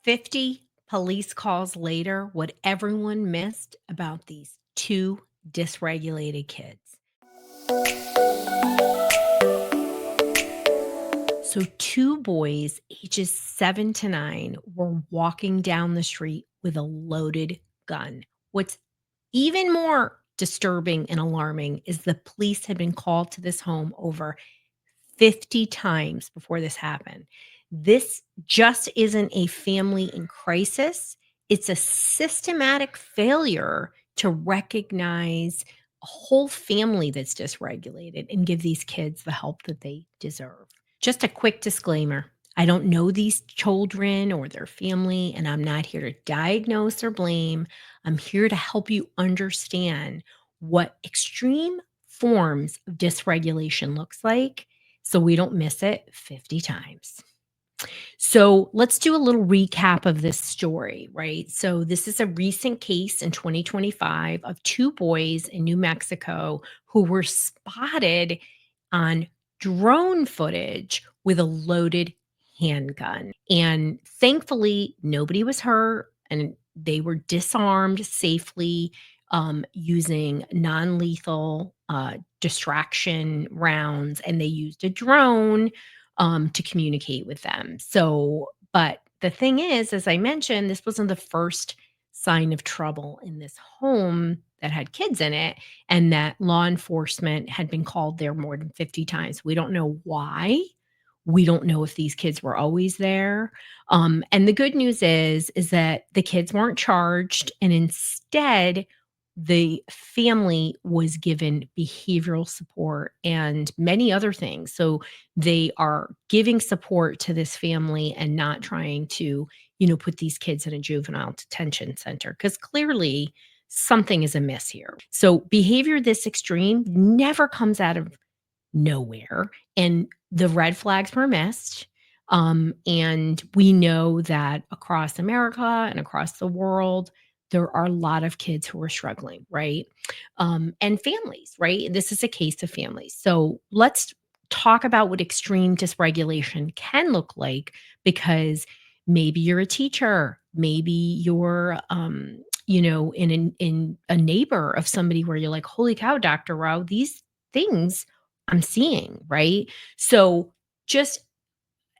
50 police calls later, what everyone missed about these two dysregulated kids. So, two boys, ages 7 to 9, were walking down the street with a loaded gun. What's even more disturbing and alarming is the police had been called to this home over 50 times before this happened. This just isn't a family in crisis. It's a systematic failure to recognize a whole family that's dysregulated and give these kids the help that they deserve. Just a quick disclaimer. I don't know these children or their family, and I'm not here to diagnose or blame. I'm here to help you understand what extreme forms of dysregulation looks like so we don't miss it 50 times. So let's do a little recap of this story, right? So this is a recent case in 2025 of two boys in New Mexico who were spotted on drone footage with a loaded handgun. And thankfully, nobody was hurt and they were disarmed safely using non lethal distraction rounds. And they used a drone to communicate with them. So, but the thing is, as I mentioned, this wasn't the first sign of trouble in this home that had kids in it, and that law enforcement had been called there more than 50 times. We don't know why. We don't know if these kids were always there. And the good news is that the kids weren't charged, and instead, the family was given behavioral support and many other things. So they are giving support to this family and not trying to, put these kids in a juvenile detention center because clearly something is amiss here. So behavior this extreme never comes out of nowhere, and the red flags were missed. And we know that across America and across the world, there are a lot of kids who are struggling, right? And families, right? This is a case of families. So let's talk about what extreme dysregulation can look like because maybe you're a teacher, maybe you're, in a neighbor of somebody where you're like, holy cow, Dr. Rao, these things I'm seeing, right? So just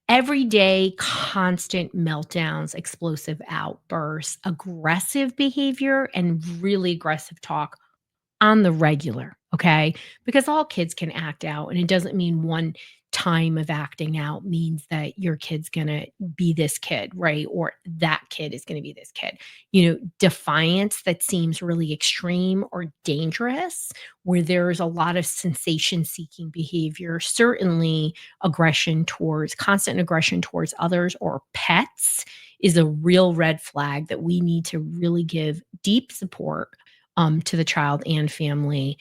everyday constant meltdowns, explosive outbursts, aggressive behavior, and really aggressive talk on the regular, okay? Because all kids can act out, and it doesn't mean one time of acting out means that your kid's gonna be this kid, right? Or that kid is gonna be this kid. Defiance that seems really extreme or dangerous, where there's a lot of sensation seeking behavior, certainly constant aggression towards others or pets is a real red flag that we need to really give deep support to the child and family.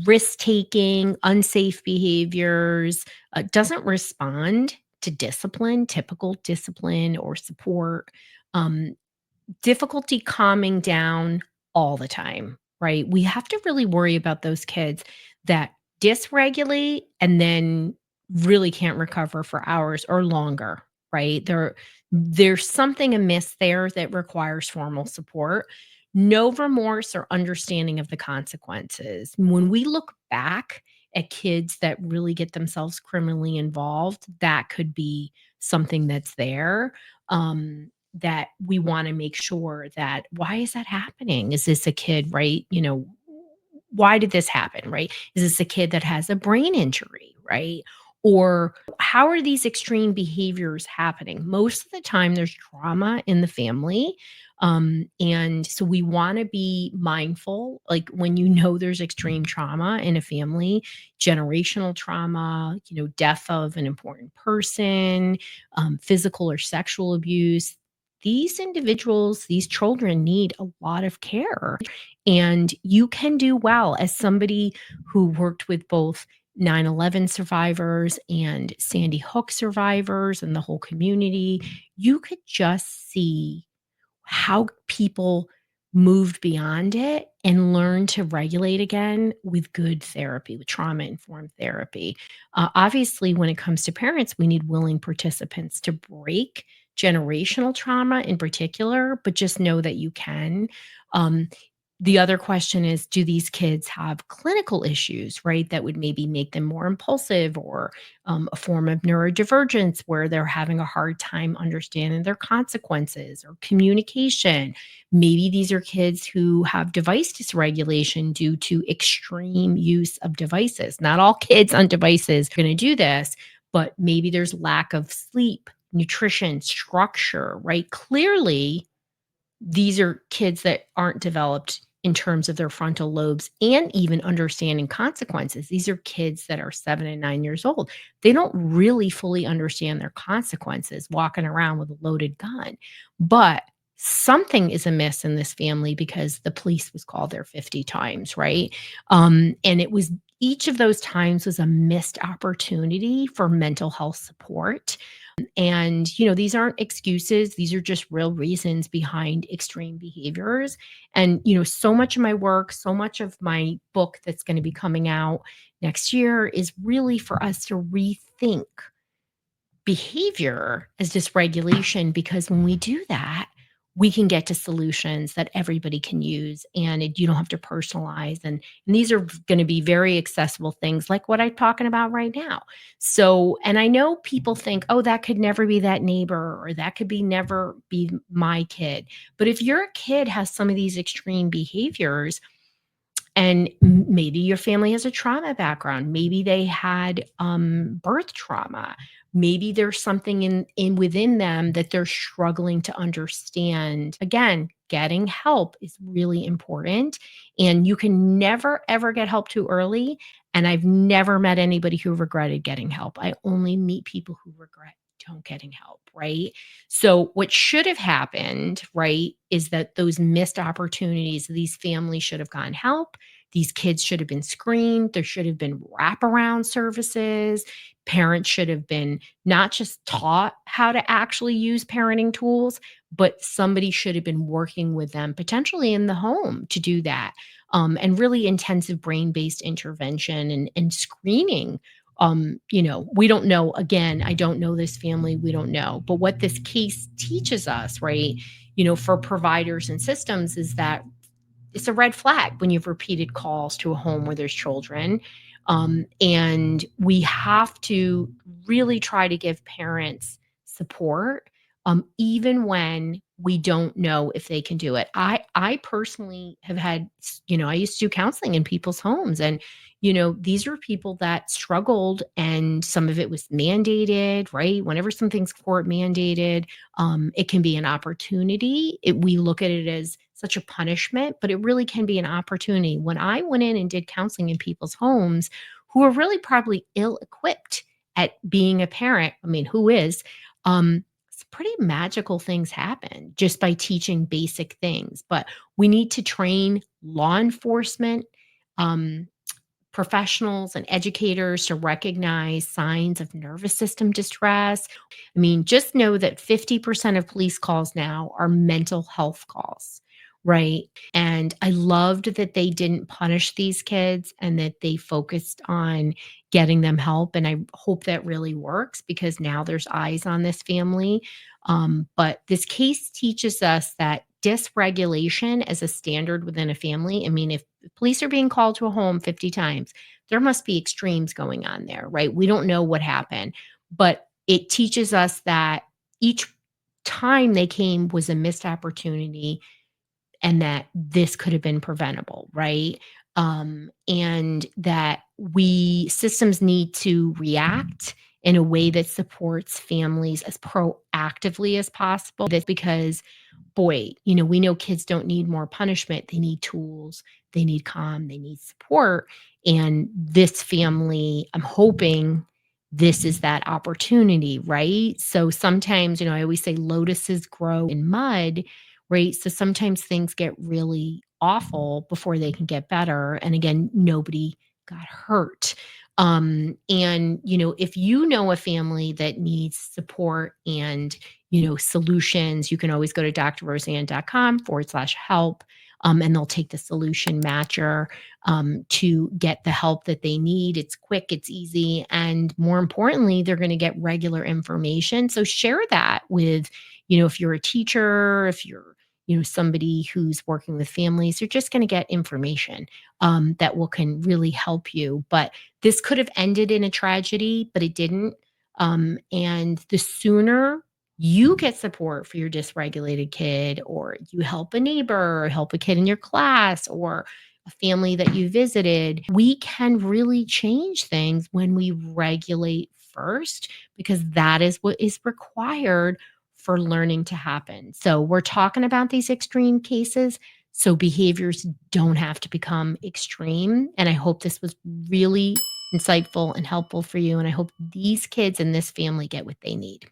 Risk taking, unsafe behaviors, doesn't respond to discipline, typical discipline or support, um, difficulty calming down all the time, right? We have to really worry about those kids that dysregulate and then really can't recover for hours or longer, right? There's something amiss there that requires formal support. No remorse or understanding of the consequences. When we look back at kids that really get themselves criminally involved, that could be something that's there. That we wanna make sure that why is that happening? Is this a kid, right? Why did this happen, right? Is this a kid that has a brain injury, right? Or how are these extreme behaviors happening? Most of the time, there's trauma in the family. And so we want to be mindful, like when there's extreme trauma in a family, generational trauma, death of an important person, physical or sexual abuse. These individuals, these children need a lot of care. And you can do well as somebody who worked with both 9/11 survivors and Sandy Hook survivors and the whole community. You could just see how people moved beyond it and learned to regulate again with good therapy, with trauma informed therapy. Obviously, when it comes to parents, we need willing participants to break generational trauma in particular, but just know that you can. Um, the other question is, do these kids have clinical issues, right? That would maybe make them more impulsive, or a form of neurodivergence where they're having a hard time understanding their consequences or communication. Maybe these are kids who have device dysregulation due to extreme use of devices. Not all kids on devices are going to do this, but maybe there's lack of sleep, nutrition, structure, right? Clearly, these are kids that aren't developed in terms of their frontal lobes and even understanding consequences. These are kids that are 7 and 9 years old. They don't really fully understand their consequences walking around with a loaded gun. But something is amiss in this family because the police was called there 50 times, right? And it was each of those times was a missed opportunity for mental health support. And, these aren't excuses. These are just real reasons behind extreme behaviors. And, so much of my work, so much of my book that's going to be coming out next year is really for us to rethink behavior as dysregulation, because when we do that, we can get to solutions that everybody can use, and you don't have to personalize. And these are going to be very accessible things like what I'm talking about right now. So, and I know people think, oh, that could never be that neighbor, or that could be never be my kid. But if your kid has some of these extreme behaviors, and maybe your family has a trauma background. Maybe they had birth trauma. Maybe there's something in within them that they're struggling to understand. Again, getting help is really important, and you can never ever get help too early. And I've never met anybody who regretted getting help. I only meet people who regret don't getting help, right? So what should have happened, right, is that those missed opportunities, these families should have gotten help. These kids should have been screened. There should have been wraparound services. Parents should have been not just taught how to actually use parenting tools, but somebody should have been working with them, potentially in the home, to do that. And really intensive brain-based intervention and screening. We don't know. Again, I don't know this family. We don't know. But what this case teaches us, right, for providers and systems, is that it's a red flag when you have repeated calls to a home where there's children. And we have to really try to give parents support, even when we don't know if they can do it. I personally have had, I used to do counseling in people's homes, and these are people that struggled, and some of it was mandated, right? Whenever something's court mandated, it can be an opportunity. We look at it as such a punishment, but it really can be an opportunity. When I went in and did counseling in people's homes who are really probably ill equipped at being a parent, I mean, who is? It's pretty magical things happen just by teaching basic things. But we need to train law enforcement, um, professionals and educators to recognize signs of nervous system distress. I mean, just know that 50% of police calls now are mental health calls, right? And I loved that they didn't punish these kids and that they focused on getting them help. And I hope that really works, because now there's eyes on this family. But this case teaches us that dysregulation as a standard within a family. I mean, if police are being called to a home 50 times, there must be extremes going on there, right? We don't know what happened, but it teaches us that each time they came was a missed opportunity, and that this could have been preventable, right? And that we systems need to react in a way that supports families as proactively as possible. That's because, boy, we know kids don't need more punishment. They need tools, they need calm, they need support. And this family, I'm hoping this is that opportunity, right? So sometimes, I always say lotuses grow in mud, right? So sometimes things get really awful before they can get better. And again, nobody got hurt. And, if you know a family that needs support and, solutions, you can always go to drroseann.com/help. and they'll take the solution matcher to get the help that they need. It's quick, it's easy, and more importantly, they're going to get regular information. So share that with, if you're a teacher, if you're somebody who's working with families, you're just going to get information that will can really help you. But this could have ended in a tragedy, but it didn't. And the sooner you get support for your dysregulated kid, or you help a neighbor, or help a kid in your class, or a family that you visited, we can really change things when we regulate first, because that is what is required for learning to happen. So, we're talking about these extreme cases so behaviors don't have to become extreme. And I hope this was really insightful and helpful for you. And I hope these kids and this family get what they need.